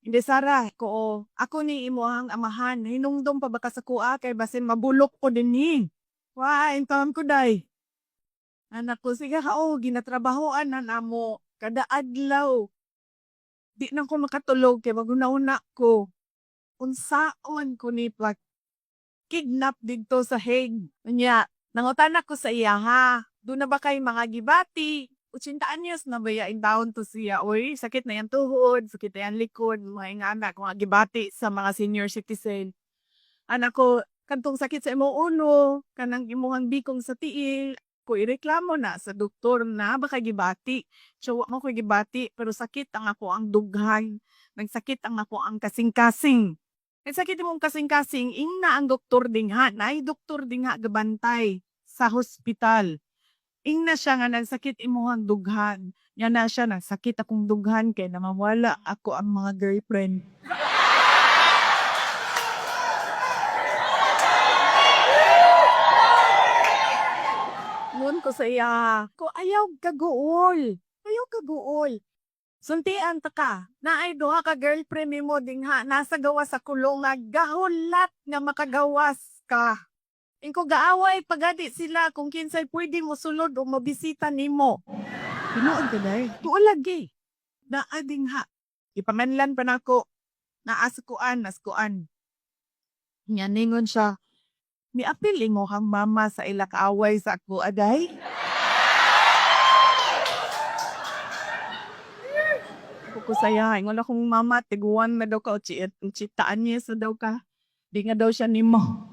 Hindi Sarah, ko ako ni imuhang amahan, hinungdom pa ba ka sa kuha kay basin mabulok ko dinhi. Wa, intam ko day. Anak ko, sige ha, ginatrabahoan na namo. Kada adlaw. Di na ko makatulog kay maguna-una ko. Unsaon ko ni kidnap dito sa Hague. Unya, nangutan ko sa iya ha. Doon na ba kay mga gibati? 80 anyos na ba in down to siya? Uy, sakit na yan tuhod, sakit na yan likod, mga ingana, mga gibati sa mga senior citizen. Anak ko, kantong sakit sa imo uno, kanang imuhang bikong sa tiil, ko ireklamo na sa doktor na baka gibati. So, wa mo ko gibati, pero sakit ang ako ang dughan. Nagsakit ang ako ang kasing-kasing. Nagsakit imong kasing-kasing, ingna ang doktor dingha, nay doktor dingha gabantay sa hospital. Ingna siya nga nagsakit imuhang dughan. Nga na siya, nagsakit akong dughan kay namawala ako ang mga girlfriend. Ngun ko sa iya, ko ayaw kaguol. Ayaw kaguol. Suntian ta ka, naay duha ka girlfriend nimo dingha nasa gawas sa kulong nga gahulat nga makagawas ka. Ingko gaaway pagadi sila kung kinsay pwede mo sulod o mabisita nimo. Tinuod ka day? Tuol lagi. Naa dingha. Ipamanlan pa nako. Naaskuan, naskuan. Nya ningon siya, miapil mo hang mama sa ila kaaway sa ako aday. Ako ko saya, ingon akong mama, tiguan na daw ka, uchitaan niya sa daw ka. Di nga daw siya nimo.